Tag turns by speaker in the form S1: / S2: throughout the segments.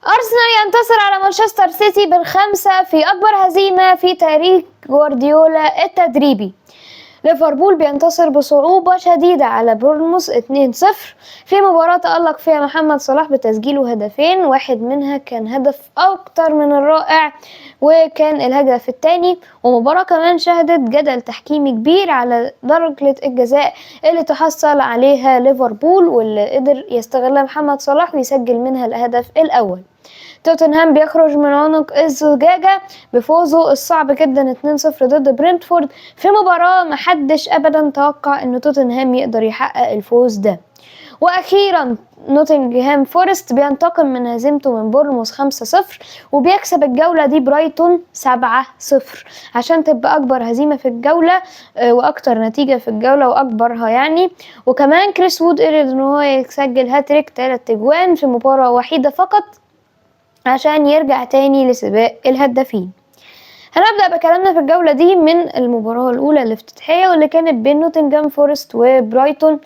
S1: أرسنال ينتصر على مانشستر سيتي بالخمسة في أكبر هزيمة في تاريخ جوارديولا التدريبي. ليفربول بينتصر بصعوبة شديدة على بورنموث 2-0 في مباراة تألق فيها محمد صلاح بتسجيله هدفين، واحد منها كان هدف أكتر من الرائع وكان الهدف الثاني. ومباراة كمان شهدت جدل تحكيمي كبير على ضربة الجزاء اللي تحصل عليها ليفربول واللي قدر يستغلها محمد صلاح ويسجل منها الهدف الأول. توتنهام بيخرج من عنق الزجاجة بفوزه الصعب جدا 2-0 ضد برنتفورد في مباراة محدش أبدا توقع أن توتنهام يقدر يحقق الفوز ده. وأخيرا نوتنغهام فورست بينتقم من هزيمته من بورنموث 5-0 وبيكسب الجولة دي برايتون 7-0 عشان تبقى أكبر هزيمة في الجولة وأكتر نتيجة في الجولة وأكبرها يعني. وكمان كريس وود قدر إن هو يسجل هاتريك 3 أجوان في مباراة وحيدة فقط عشان يرجع تاني لسباق الهدافين. هنبدأ بكلامنا في الجولة دي من المباراة الأولى الافتتاحية واللي كانت بين نوتنغهام فورست وبرايتون،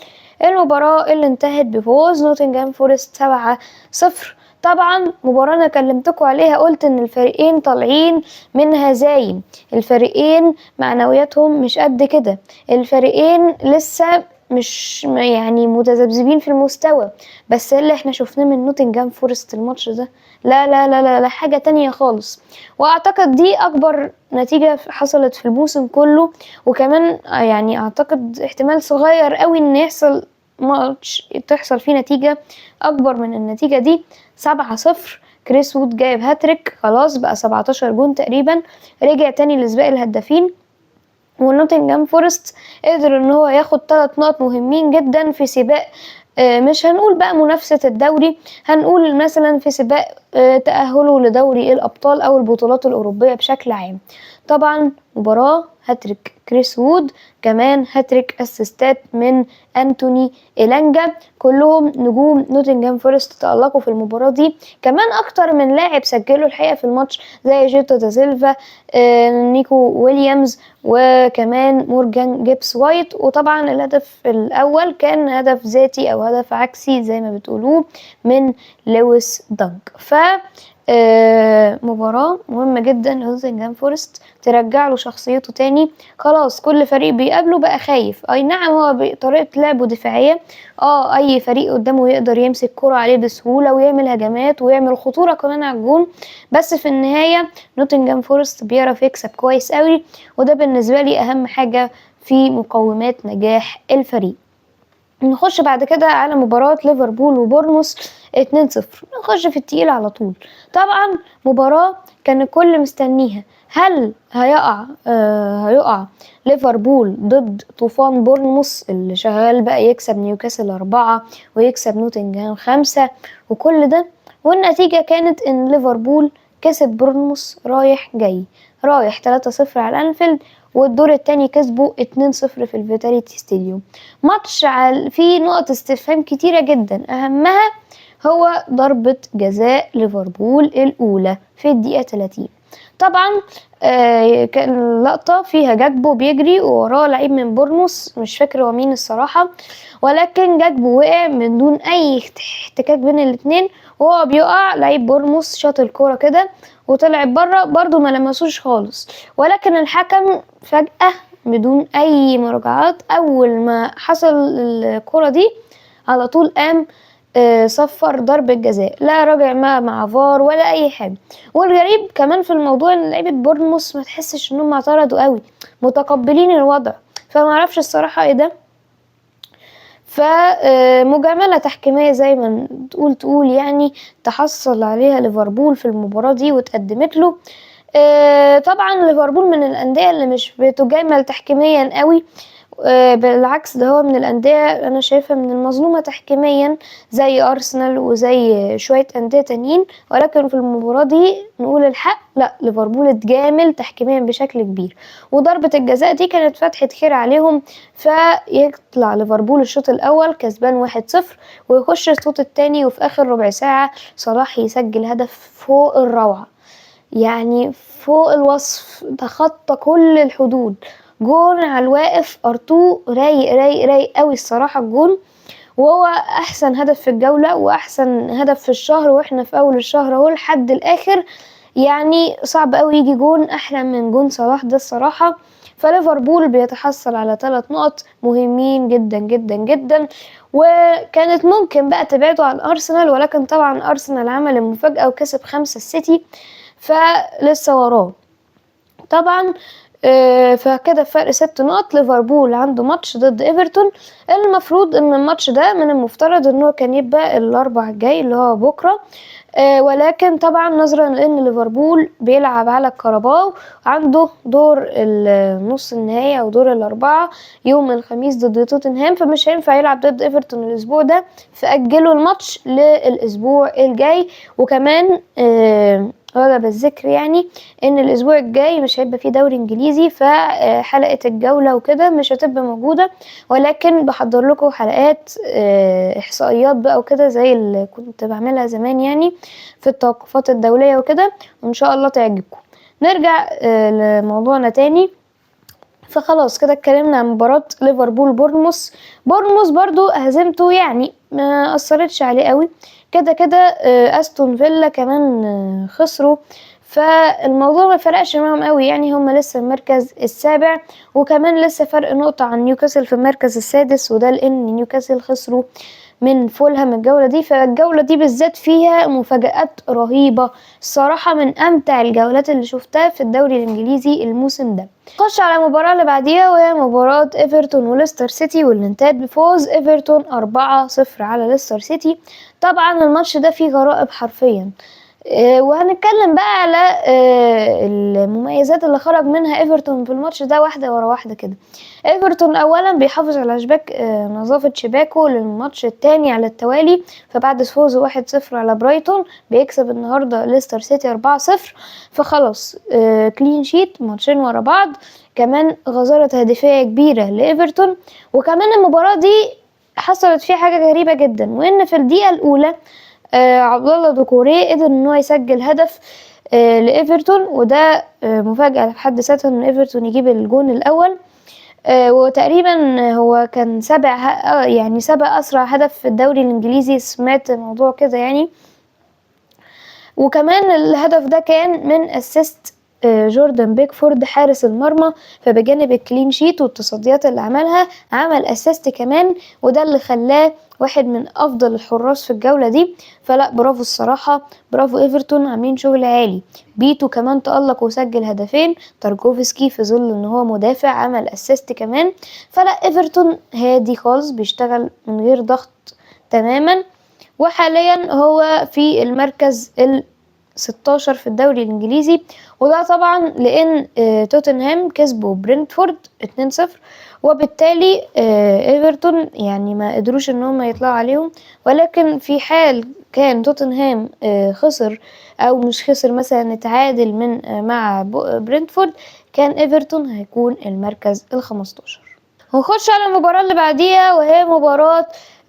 S1: المباراة اللي انتهت بفوز نوتنغهام فورست 7-0. طبعا مباراة انا كلمتكم عليها، قلت ان الفريقين طالعين من هزايم، الفريقين معنوياتهم مش قد كده، الفريقين لسه مش يعني متذبذبين في المستوى. بس اللي احنا شفناه من نوتنغهام فورست الماتش ده لا لا لا لا, لا حاجة تانية خالص. واعتقد دي اكبر نتيجة حصلت في الموسم كله، وكمان يعني اعتقد احتمال صغير قوي ان يحصل ماتش تحصل فيه نتيجة اكبر من النتيجة دي. 7-0. كريس وود جايب هاتريك، خلاص بقى 17 جون تقريبا، رجع تاني لسباق الهدافين. ونوتنغهام فورست قدر ان هو ياخد 3 نقط مهمين جدا في سباق مش هنقول بقى منافسة الدوري، هنقول مثلا في سباق تأهله لدوري الأبطال أو البطولات الأوروبية بشكل عام. طبعا مباراة هاتريك كريس وود، كمان هاتريك اسيستات من أنتوني إيلانجا، كلهم نجوم نوتنغهام فورست تألقوا في المباراة دي. كمان أكتر من لاعب سجلوا الحقيقة في الماتش زي جيتو دا سيلفا، نيكو ويليامز، وكمان مورجان جيبس وايت. وطبعا الهدف الأول كان هدف ذاتي أو هدف عكسي زي ما بتقولوه من لويس دانك. مباراة مهمة جدا لنوتنغهام فورست ترجع له شخصيته تاني. خلاص كل فريق بيقابله بقى خايف، اي نعم هو بطريقة لعبه دفاعية، اي فريق قدامه يقدر يمسك كرة عليه بسهولة ويعمل هجمات ويعمل خطورة كمان على الجون، بس في النهاية نوتنغهام فورست بيعرف يكسب كويس قوي، وده بالنسبة لي اهم حاجة في مقومات نجاح الفريق. نخش بعد كده على مباراة ليفربول وبورنموث 2-0. نخش في التقيل على طول. طبعا مباراة كان الكل مستنيها، هل هيقع ليفربول ضد طوفان بورنموث اللي شغال بقى يكسب نيوكاسل 4 ويكسب نوتنغهام 5 وكل ده، والنتيجة كانت ان ليفربول كسب بورنموث رايح جاي، رايح 3-0 على الانفيلد، والدور التاني كسبوا 2-0 في الفيتاليتي ستاديوم. ماتش فيه نقط استفهام كتيرة جدا، اهمها هو ضربة جزاء ليفربول الاولى في الدقيقة 30. طبعا كان لقطة فيها جاكبو بيجري ووراه لعيب من بورنموث مش فاكر هو مين الصراحة، ولكن جاكبو وقع من دون اي احتكاك بين الاتنين، وهو بيقع لعيب بورنموث شاط الكورة كده وطلع بره برضو ما لمسوش خالص، ولكن الحكم فجأة بدون اي مراجعات اول ما حصل الكرة دي على طول قام صفر ضربة جزاء، لا راجع مع فار ولا اي حاجة. والغريب كمان في الموضوع ان لعيبة بورنموث ما تحسش انهم اعترضوا قوي، متقبلين الوضع، فما اعرفش الصراحة ايه ده. فمجاملة تحكيمية زي ما تقول يعني تحصل عليها ليفربول في المباراة دي وتقدمت له. طبعا ليفربول من الأندية اللي مش بتجامل تحكيميا قوي، بالعكس ده هو من الأندية أنا شايفة من المظلومة تحكيميا زي أرسنال وزي شوية أندية تانيين، ولكن في المباراة دي نقول الحق لا، ليفربول اتجامل تحكيميا بشكل كبير، وضربة الجزاء دي كانت فتحة خير عليهم. فيطلع ليفربول الشوط الأول كسبان 1-0 ويخش الشوط التاني، وفي آخر ربع ساعة صلاح يسجل هدف فوق الروعة، يعني فوق الوصف، تخطى كل الحدود، جون على الواقف ارتو رايق رايق رايق قوي الصراحه الجون. وهو احسن هدف في الجولة واحسن هدف في الشهر، واحنا في اول الشهر اهو لحد الاخر. يعني صعب قوي يجي جون احلى من جون صلاح ده الصراحة. فليفربول بيتحصل على 3 نقط مهمين جدا جدا جدا، وكانت ممكن بقى تبعدوا عن ارسنال، ولكن طبعا ارسنال عمل المفاجأة وكسب 5 السيتي، فلسه وراه طبعا. فكده فرق 6 نقط. ليفربول عنده ماتش ضد ايفرتون، المفروض ان الماتش ده من المفترض انه كان يبقى الاربع الجاي اللي هو بكره، ولكن طبعا نظرا لان ليفربول بيلعب على الكاراباو، عنده دور نص النهائي او دور الاربعه يوم الخميس ضد توتنهام، فمش هينفع يلعب ضد ايفرتون الاسبوع ده، فاجلوا الماتش للاسبوع الجاي. وكمان هذا بالذكر يعني ان الاسبوع الجاي مش هيبقى فيه دوري انجليزي، فحلقة الجولة وكده مش هتبقى موجودة، ولكن بحضر لكم حلقات احصائيات بقى وكده زي اللي كنت بعملها زمان يعني في التوقفات الدولية وكده، وان شاء الله تعجبكم. نرجع لموضوعنا تاني. فخلاص كده اتكلمنا عن مباراة ليفربول بورنموث. بورنموث برضو هزيمته يعني ما اثرتش عليه قوي، كده كده استون فيلا كمان خسروا، فالموضوع ما فرقش معهم قوي، يعني هم لسه المركز السابع، وكمان لسه فرق نقطة عن نيوكاسل في المركز السادس، وده لان نيوكاسل خسروا من فولهام الجولة دي. فالجولة دي بالذات فيها مفاجآت رهيبة الصراحة، من امتع الجولات اللي شفتها في الدوري الانجليزي الموسم ده. خش على المباراة اللي بعديها، وهي مباراة ايفرتون وليستر سيتي، واللي انتهت بفوز ايفرتون 4-0 على ليستر سيتي. طبعا الماتش ده فيه غرائب حرفيا، وهنتكلم بقى على المميزات اللي خرج منها ايفرتون في الماتش ده واحده ورا واحده كده. ايفرتون اولا بيحافظ على نظافه شباكه للماتش الثاني على التوالي، فبعد فوزه 1-0 على برايتون بيكسب النهارده ليستر سيتي 4-0، فخلاص كلين شيت ماتشين ورا بعض. كمان غزاره هدفيه كبيره لايفرتون، وكمان المباراه دي حصلت فيها حاجه غريبه جدا، وان في الدقيقه الاولى عبد الله دوكوري قدر ان هو يسجل هدف لايفرتون، وده مفاجأة في حد ذاتها ان ايفرتون يجيب الجون الاول، وتقريبا هو كان يعني سبق اسرع هدف في الدوري الانجليزي، سمعت موضوع كده يعني. وكمان الهدف ده كان من اسيست جوردان بيكفورد حارس المرمى، فبجانب الكلين شيت والتصديات اللي عملها عمل اسيست كمان، وده اللي خلاه واحد من افضل الحراس في الجولة دي. فلا برافو الصراحة، برافو ايفرتون عاملين شغل عالي. بيتو كمان تألق وسجل هدفين، تاركوفسكي في ظل ان هو مدافع عمل اسيست كمان. فلا ايفرتون هادي خالص بيشتغل من غير ضغط تماما، وحاليا هو في المركز 16 في الدوري الانجليزي، وده طبعا لان توتنهام كسبوا برينتفورد 2-0، وبالتالي ايفرتون يعني ما قدروش ان هم يطلعوا عليهم. ولكن في حال كان توتنهام خسر او مش خسر، مثلا اتعادل مع برينتفورد، كان ايفرتون هيكون المركز ال15. ونخش على المباراة اللي بعديها، وهي مباراة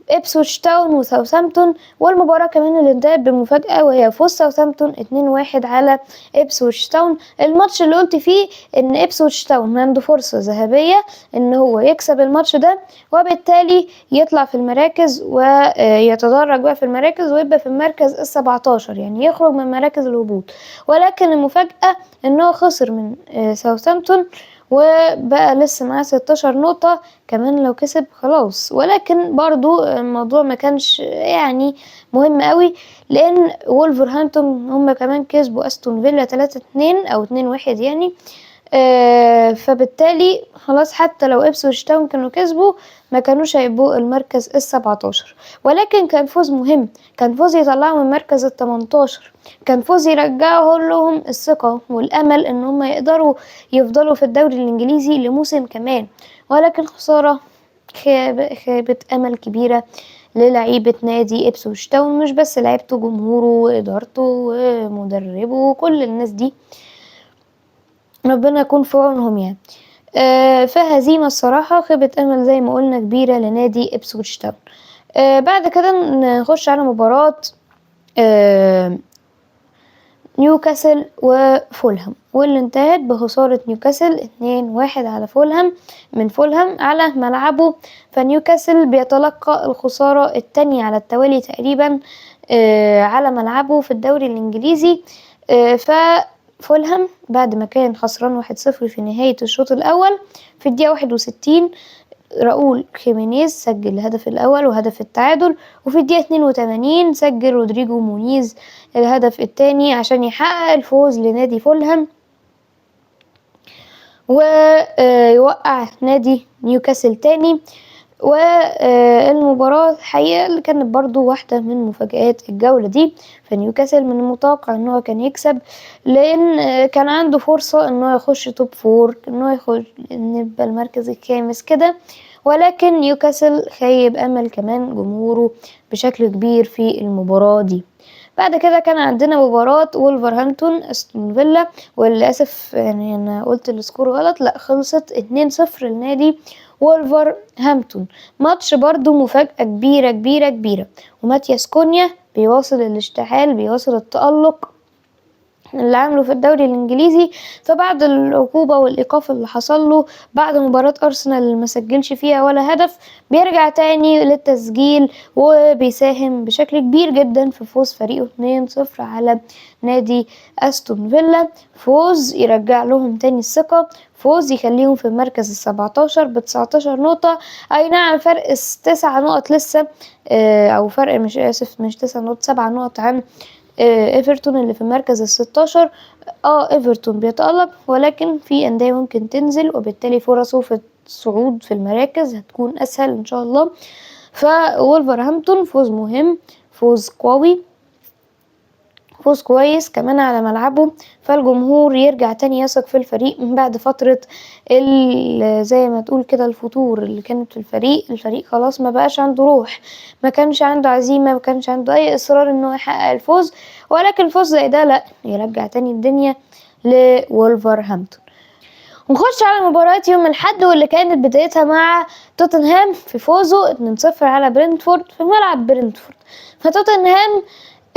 S1: إبسويتش تاون وساوثهامبتون، والمباراة كمان اللي انتهت بمفاجأة، وهي فوز ساوثهامبتون 2-1 على إبسويتش تاون. الماتش اللي قلت فيه ان إبسويتش تاون عنده فرصة ذهبية ان هو يكسب الماتش ده، وبالتالي يطلع في المراكز ويتدرج بقى في المراكز ويبقى في المركز ال17، يعني يخرج من مراكز الهبوط. ولكن المفاجأة انه خسر من ساوثهامبتون، وبقى لسه معاه 16 نقطة، كمان لو كسب خلاص. ولكن برضو الموضوع ما كانش يعني مهم قوي، لان وولفرهامبتون هم كمان كسبوا استون فيلا 3-2 او 2-1 يعني، فبالتالي خلاص حتى لو إبسويتش تاون كانوا كسبوا ما كانوش هيبقوا المركز ال17. ولكن كان فوز مهم، كان فوز يطلعهم من المركز ال18، كان فوز يرجعوا لهم الثقة والأمل ان هم يقدروا يفضلوا في الدوري الإنجليزي لموسم كمان. ولكن خسارة، خيبة أمل كبيرة للعيبة نادي إبسويتش تاون، مش بس لعيبته، جمهوره وإدارته ومدربه وكل الناس دي، ربنا يكون في عونهم يعني. فهزيمة الصراحة، خيبة أمل زي ما قلنا كبيرة لنادي إبسويتش تاون. بعد كده نخش على مباراة نيوكاسل وفولهام، واللي انتهت بخسارة نيوكاسل 2-1 على فولهام من فولهام على ملعبه. فنيوكاسل بيتلقى الخسارة التانية على التوالي تقريبا على ملعبه في الدوري الإنجليزي. ففولهام بعد ما كان خسران 1-0 في نهاية الشوط الأول، في الدقيقة 61 راؤول خيمينيز سجل الهدف الأول وهدف التعادل، وفي الدقيقة 82 سجل رودريجو مونيز الهدف الثاني عشان يحقق الفوز لنادي فولهام ويوقع نادي نيوكاسل تاني. والمباراة الحقيقة اللي كانت برضو واحدة من مفاجآت الجولة دي، فنيوكاسل من المتوقع انه كان يكسب، لان كان عنده فرصة انه يخش توب 4، انه يخش يبقى المركز الخامس كده، ولكن نيوكاسل خيب امل كمان جمهوره بشكل كبير في المباراة دي. بعد كده كان عندنا مباراة وولفرهامبتون استون فيلا، وللأسف يعني أنا قلت السكور غلط، لأ خلصت 2-0 لنادي وولفرهامبتون. ماتش برضو مفاجأة كبيرة كبيرة كبيرة، وماتياس كونيا بيواصل الاشتعال، بيواصل التألق اللي عمله في الدوري الانجليزي. فبعد العقوبة والايقاف اللي حصل له بعد مباراة ارسنال اللي ما سجلش فيها ولا هدف، بيرجع تاني للتسجيل وبيساهم بشكل كبير جدا في فوز فريقه 2-0 على نادي استون فيلا. فوز يرجع لهم تاني الثقة، فوز يخليهم في المركز 17 ب19 نقطة. اي نعم فرق 9 نقط لسه، او فرق مش 9 نقط، 7 نقط عن ايفرتون اللي في المركز 16. ايفرتون بيتألق، ولكن في اندية ممكن تنزل، وبالتالي فرصه في الصعود في المراكز هتكون اسهل ان شاء الله. فولفرهامبتون فوز مهم، فوز قوي، فوز كويس كمان على ملعبه، فالجمهور يرجع تاني يثق في الفريق من بعد فترة زي ما تقول كده الفتور اللي كانت في الفريق خلاص ما بقاش عنده روح، ما كانش عنده عزيمة، ما كانش عنده اي اصرار انه يحقق الفوز. ولكن فوز زي ده لا يرجع تاني الدنيا لولفرهامبتون. ونخش على مباريات يوم الأحد، واللي كانت بدايتها مع توتنهام في فوزه 2-0 على برنتفورد في ملعب برنتفورد. فتوتنهام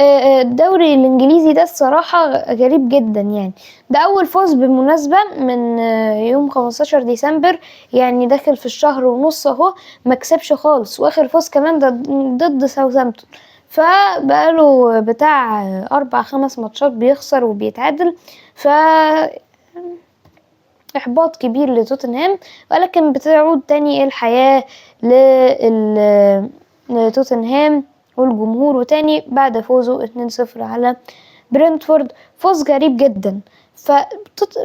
S1: الدوري الانجليزي ده الصراحة غريب جدا، يعني ده اول فوز بالمناسبة من يوم 15 ديسمبر، يعني داخل في الشهر ونص اهو ما كسبش خالص، واخر فوز كمان ده ضد ساوثهامبتون، فبقاله بتاع 4-5 ماتشات بيخسر وبيتعادل، ف احباط كبير لتوتنهام. ولكن بتعود تاني الحياة لتوتنهام والجمهور وتاني بعد فوزه 2-0 على برنتفورد. فوز غريب جدا.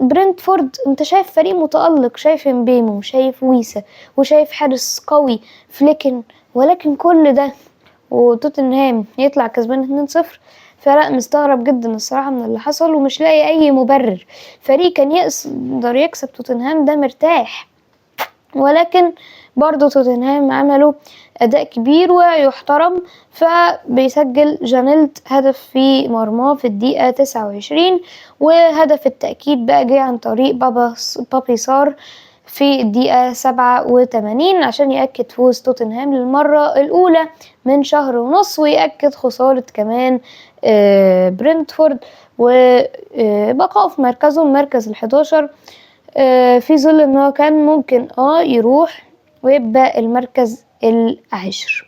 S1: برنتفورد انت شايف فريق متألق، شايف امبيمو، شايف ويسا، وشايف حارس قوي فليكن، ولكن كل ده وتوتنهام يطلع كسبان 2-0. فلا مستغرب جدا الصراحة من اللي حصل، ومش لاقي اي مبرر. فريق كان يقدر يكسب توتنهام ده مرتاح، ولكن برضو توتنهام عملوا اداء كبير ويحترم. فبيسجل جانيلت هدف في مرماه في الدقيقة 29، وهدف التأكيد بقى جه عن طريق بابي سار في الدقيقة 87 عشان يأكد فوز توتنهام للمرة الأولى من شهر ونص، ويأكد خسارة كمان برنتفورد وبقوا في مركزهم مركز 11 في ظل انه كان ممكن يروح ويبقى المركز 10.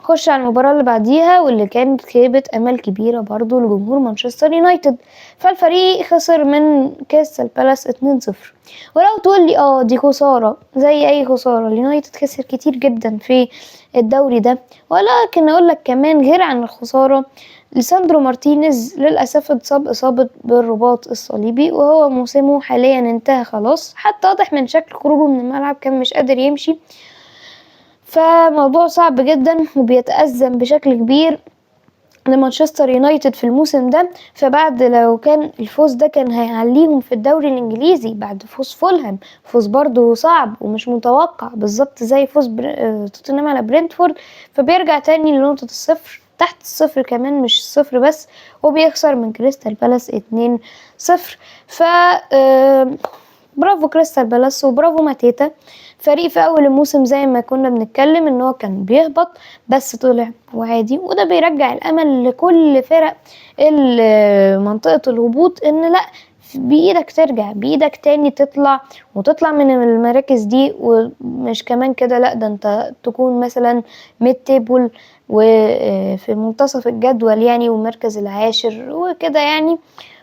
S1: نخش على المباراة اللي بعديها، واللي كانت خيبة امل كبيرة برضو لجمهور مانشستر يونايتد. فالفريق خسر من كريستال بالاس 2-0. ولو تقول لي دي خسارة زي اي خسارة، اليونايتد خسر كتير جدا في الدوري ده، ولكن اقول لك كمان غير عن الخسارة، ليساندرو مارتينيز للأسف اتصاب إصابة بالرباط الصليبي، وهو موسمه حاليا انتهى خلاص، حتى واضح من شكل خروجه من الملعب كان مش قادر يمشي. فموضوع صعب جدا وبيتأزم بشكل كبير لمانشستر يونايتد في الموسم ده. فبعد لو كان الفوز ده كان هيعليهم في الدوري الانجليزي بعد فوز فولهام، فوز برضو صعب ومش متوقع بالظبط زي فوز توتنهام على برنتفورد، فبيرجع تاني لنقطة الصفر، تحت الصفر كمان مش الصفر بس، وبيخسر من كريستال بالاس 2-0. ف برافو كريستال بالاس وبرافو ماتيتا. فريق في اول الموسم زي ما كنا بنتكلم ان هو كان بيهبط، بس طلع وعادي، وده بيرجع الامل لكل فرق منطقة الهبوط ان لا، بايدك ترجع، بايدك تاني تطلع وتطلع من المراكز دي. ومش كمان كده، لا ده انت تكون مثلا ميد تيبل وفي منتصف الجدول يعني، والمركز العاشر وكده يعني.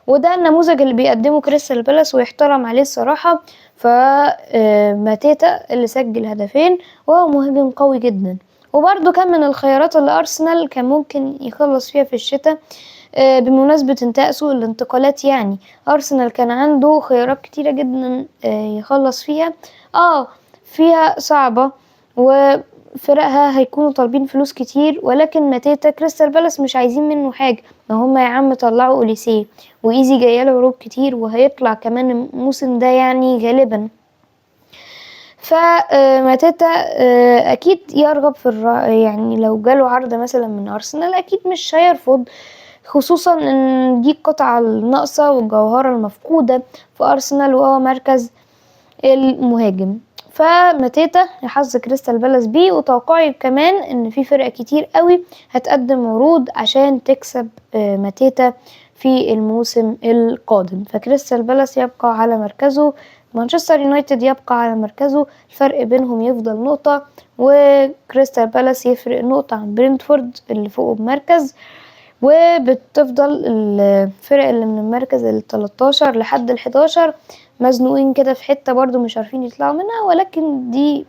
S1: وده النموذج اللي بيقدمه كريستال بالاس ويحترم عليه الصراحة. فماتيتا اللي سجل هدفين وهو مهاجم قوي جدا، وبرده كان من الخيارات اللي أرسنال كان ممكن يخلص فيها في الشتاء. بمناسبة انتهاء سوق الانتقالات يعني، أرسنال كان عنده خيارات كتيرة جدا يخلص فيها. فيها صعبة وفرقها هيكونوا طالبين فلوس كتير، ولكن ماتيتا كريستال بالاس مش عايزين منه حاجة. ما هم يا عم طلعوا اوليسيه وايزي جايله عروض كتير وهيطلع كمان الموسم ده يعني غالبا. فماتيتا اكيد يرغب في يعني لو جاله عرض مثلا من ارسنال اكيد مش هيرفض، خصوصا ان دي القطعة الناقصة والجوهرة المفقودة في ارسنال وهو مركز المهاجم. فماتيتا يحظ كريستال بالاس بيه، وتوقعي كمان ان في فرق كتير قوي هتقدم عروض عشان تكسب ماتيتا في الموسم القادم. فكريستال بالاس يبقى على مركزه، مانشستر يونايتد يبقى على مركزه، الفرق بينهم يفضل نقطة، وكريستال بالاس يفرق نقطة عن برينتفورد اللي فوقه بمركز. وبتفضل الفرق اللي من المركز ال13 لحد ال11 مزنوقين كده في حتة برضو مش عارفين يطلعوا منها، ولكن دي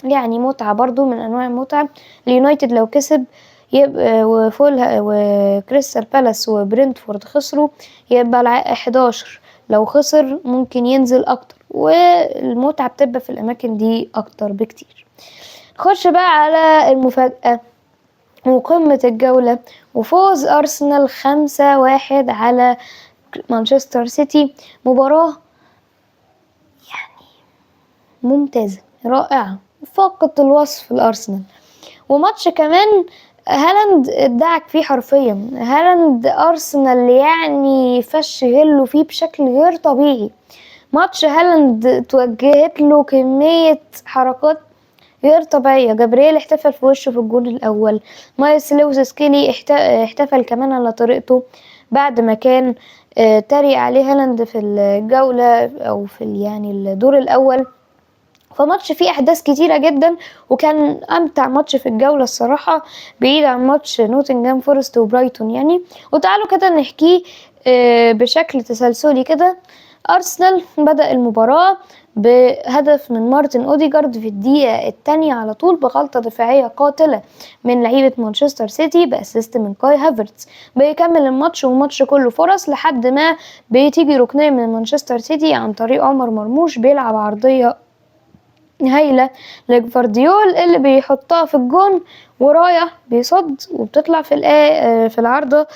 S1: يعني متعة برضو من انواع المتعة. اليونايتد لو كسب يبقى وكريستال بالاس وبرنتفورد خسروا يبقى 11، لو خسر ممكن ينزل اكتر، والمتعة بتبقى في الاماكن دي اكتر بكتير. نخش بقى على المفاجأة وقمة الجولة، وفوز أرسنال 5-1 على مانشستر سيتي. مباراة يعني ممتازة رائعة فاقت الوصف الأرسنال، وماتش كمان هالاند ادعك فيه حرفيا. هالاند أرسنال يعني فش غله فيه بشكل غير طبيعي. ماتش هالاند توجهت له كمية حركات غير طبيعية. جابرييل احتفل في وشه في الجون الأول، مايلز لويس سكيلي احتفل كمان على طريقته بعد ما كان تريق عليه هالاند في الجولة أو في يعني الدور الأول. فماتش فيه أحداث كتيرة جدا، وكان أمتع ماتش في الجولة الصراحة، بعيد عن ماتش نوتنغهام فورست وبرايتون يعني. وتعالوا كده نحكيه بشكل تسلسلي كده. أرسنال بدأ المباراة بهدف من مارتن أوديجارد في الدقيقة الثانية على طول بغلطة دفاعية قاتلة من لعيبة مانشستر سيتي بأسيست من كاي هافرتز. بيكمل الماتش والماتش كله فرص لحد ما بتيجي ركنية من مانشستر سيتي عن طريق عمر مرموش، بيلعب عرضية هايلة لجفارديول اللي بيحطها في الجون، ورايح بيصد وبتطلع في العارضة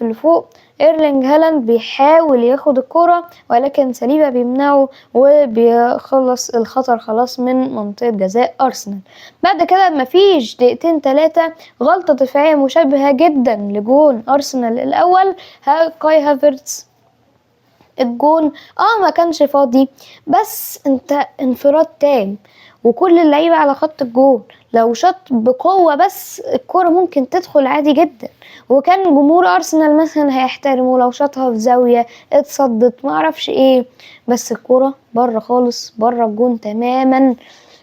S1: اللي فوق. ايرلينج هالاند بيحاول ياخد الكرة ولكن سليبة بيمنعه وبيخلص الخطر خلاص من منطقة جزاء أرسنال. بعد كده مفيش دقيقتين 3 غلطة دفاعية مشابهة جدا لجون أرسنال الأول. كاي هافرتز الجون ما كانش فاضي، بس انت انفراد تام وكل اللعيبه على خط الجون، لو شاط بقوه بس الكرة ممكن تدخل عادي جدا، وكان جمهور ارسنال مثلا هيحترمه لو شاطها في زاويه اتصدت معرفش ايه، بس الكرة بره خالص، بره الجون تماما.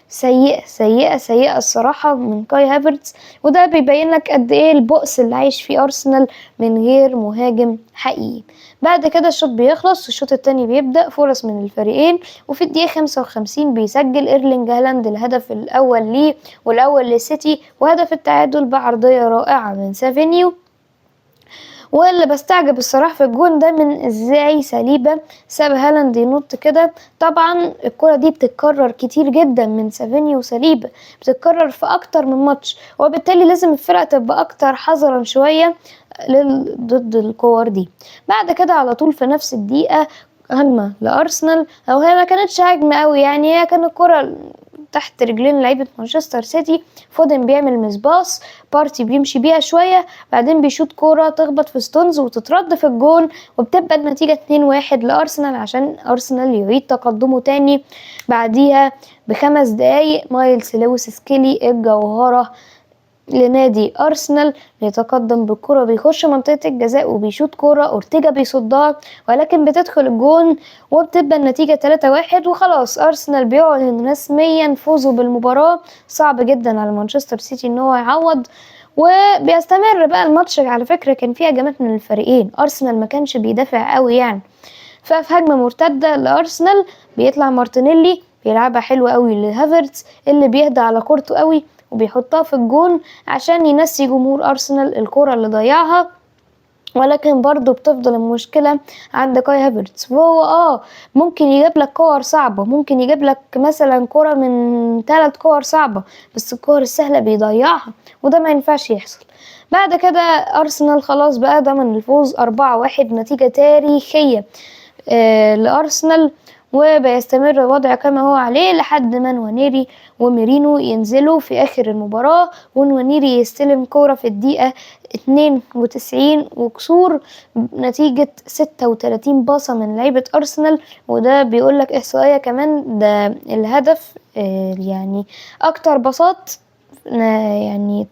S1: سيئة سيئة سيئة الصراحة من كاي هافرتز، وده بيبين لك قد ايه البؤس اللي عايش فيه ارسنال من غير مهاجم حقيقي. بعد كده الشوط بيخلص والشوط التاني بيبدأ فرص من الفريقين، وفي الدقيقة 55 بيسجل ايرلينج هالاند الهدف الاول ليه والاول للسيتي، وهدف التعادل بعرضية رائعة من سافينيو. واللي بستعجب الصراحة في الجون ده من ازاي سليبة ساب هالاند ينط كده. طبعا الكرة دي بتتكرر كتير جدا من سافينيو وسليبة، بتتكرر في اكتر من ماتش، وبالتالي لازم الفرقة تبقى اكتر حذرا شوية ضد الكور دي. بعد كده على طول في نفس الدقيقة هجمة لأرسنال، او هي ما كانتش هجمة قوي يعني، هي كانت كرة تحت رجلين لعيبة مانشستر سيتي. فودن بيعمل مسباص، بارتي بيمشي بيها شوية، بعدين بيشوط كورة تخبط في ستونز وتترد في الجون، وبتبقى النتيجة 2-1 لأرسنال عشان أرسنال يعيد تقدمه تاني. بعديها ب5 دقايق مايلز لويس سكيلي الجوهرة لنادي أرسنال بيتقدم بالكرة، بيخش منطقة الجزاء وبيشوط كرة أورتيجا بيصدها، ولكن بتدخل الجون وبتبقى النتيجة 3-1 وخلاص. أرسنال بيعلن رسميا فوزه بالمباراة. صعب جدا على مانشستر سيتي ان هو يعوض، وبيستمر بقى الماتش. على فكرة كان فيه هجمات من الفريقين، أرسنال ما كانش بيدافع قوي يعني. ففي هجمة مرتدة لأرسنال بيطلع مارتينيلي بيلعبها حلوة قوي لهافرتز اللي بيهدى على كورته قوي وبيحطها في الجون عشان ينسي جمهور أرسنال الكرة اللي ضيعها. ولكن برضو بتفضل المشكلة عند كاي هافرتز، وهو ممكن يجيب لك كور صعبة، ممكن يجيب لك مثلا كرة من 3 كور صعبة، بس الكور السهلة بيضيعها، وده ما ينفعش يحصل. بعد كده أرسنال خلاص بقى ضمن الفوز 4-1، نتيجة تاريخية لأرسنال. وبيستمر الوضع كما هو عليه لحد ما نوانيري وميرينو ينزلوا في آخر المباراة، ونوانيري يستلم كورة في الدقيقة 92 وكسور، نتيجة 36 باصة من لعيبة أرسنال. وده بيقولك إحصائية كمان، ده الهدف يعني أكتر باصات يعني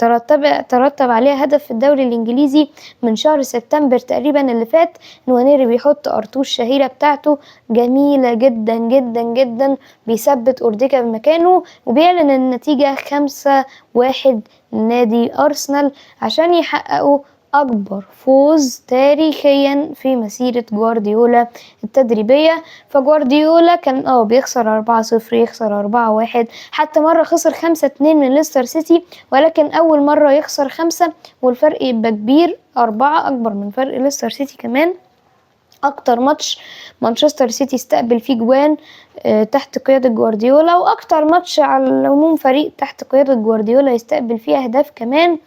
S1: ترتب عليها هدف في الدوري الانجليزي من شهر سبتمبر تقريبا اللي فات. نوانيري بيحط ارتوش الشهيرة بتاعته جميلة جدا جدا جدا، بيثبت اورتيجا بمكانه وبيعلن النتيجة 5-1 لنادي ارسنال عشان يحققوا اكبر فوز تاريخيا في مسيرة جوارديولا التدريبية. فجوارديولا كان بيخسر 4-0، يخسر 4-1، حتى مرة خسر 5-2 من ليستر سيتي، ولكن اول مرة يخسر 5 والفرق يبقى كبير 4 اكبر من فرق ليستر سيتي كمان. اكتر ماتش مانشستر سيتي استقبل فيه جوان تحت قيادة جوارديولا، واكتر ماتش على العموم فريق تحت قيادة جوارديولا يستقبل فيه اهداف كمان.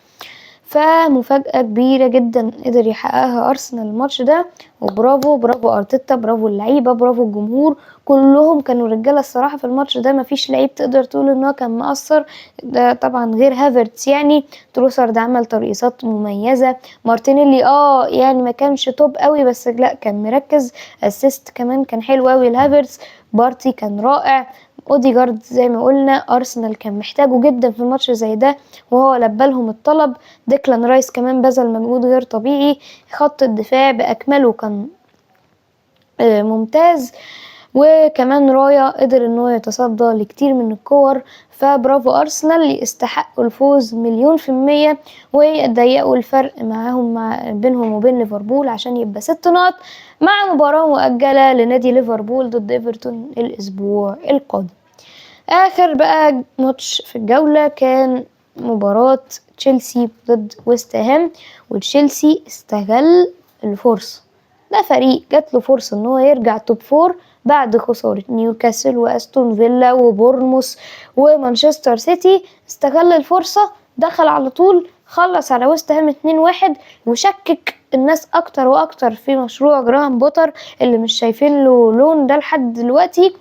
S1: فمفاجأة كبيرة جدا قدر يحققها أرسنال الماتش ده، وبرافو برافو أرتيتا، برافو اللعيبة، برافو الجمهور، كلهم كانوا رجالة الصراحة في الماتش ده. مفيش لعيب تقدر تقول ان هو كان مقصر، ده طبعا غير هافرتس يعني. تروسارد عمل ترقيصات مميزة، مارتينيلي يعني ما كانش توب قوي بس لا كان مركز، اسيست كمان كان حلو قوي لهافرتس، بارتي كان رائع، اوديجارد زي ما قلنا ارسنال كان محتاجه جدا في الماتش زي ده وهو لبى لهم الطلب. ديكلان رايس كمان بذل مجهود غير طبيعي، خط الدفاع باكمله كان ممتاز، وكمان رايا قدر ان هو يتصدى لكتير من الكور. فبرافو ارسنال، يستحقوا الفوز 1000000%، ويضيقوا الفرق معاهم بينهم وبين ليفربول عشان يبقى 6 نقط مع مباراة مؤجلة لنادي ليفربول ضد ايفرتون الاسبوع القادم. اخر بقى ماتش في الجولة كان مباراة تشيلسي ضد ويست هام، وتشيلسي استغل الفرصة، ده فريق جاتله فرصة ان هو يرجع توب 4 بعد خسارة نيوكاسل واستون فيلا وبورنموث ومانشستر سيتي. استغل الفرصة، دخل على طول، خلص على ويست هام 2-1 وشكك الناس اكتر واكتر في مشروع جراهام بوتر اللي مش شايفين له لون ده لحد دلوقتي،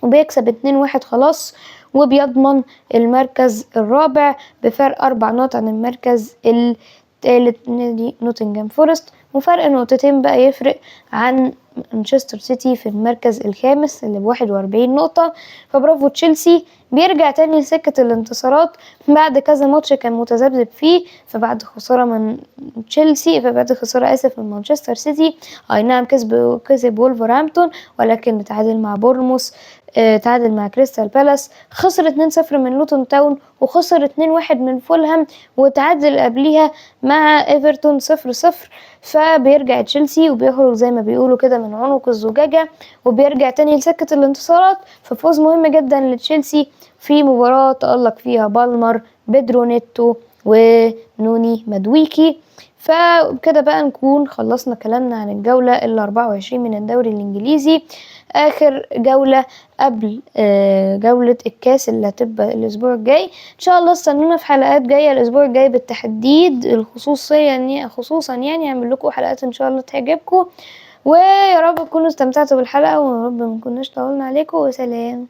S1: وبيكسب 2-1 خلاص، وبيضمن المركز الرابع بفرق 4 نقط عن المركز الثالث نادي نوتنغهام فورست، وفرق نقطتين بقى يفرق عن مانشستر سيتي في المركز الخامس اللي ب41 نقطة. فبرافو تشيلسي، بيرجع تاني لسكة الانتصارات بعد كذا ماتش كان متذبذب فيه. فبعد خسارة من من مانشستر سيتي، اي نعم كسب وولفرهامبتون، ولكن تعادل مع بورنموث، تعادل مع كريستال بالاس، خسر 2-0 من لوتون تاون، وخسر 2-1 من فولهام، وتعادل قبليها مع ايفرتون 0-0. فبيرجع تشيلسي وبيخرج زي ما بيقولوا كده من عنق الزجاجة، وبيرجع تاني لسكة الانتصارات. ففوز مهم جدا لتشيلسي في مباراة تألق فيها بالمر، بيدرو نيتو، ونوني مدويكي. فكده بقى نكون خلصنا كلامنا عن الجولة ال24 من الدوري الانجليزي. اخر جولة قبل جولة الكاس اللي هتبقى الاسبوع الجاي ان شاء الله. استنونا في حلقات جاية الاسبوع الجاي بالتحديد، خصوصا يعني اعمل لكم حلقات ان شاء الله تعجبكم، ويا رب تكونوا استمتعتوا بالحلقة، ويا رب ما كناش طولنا عليكم، وسلام.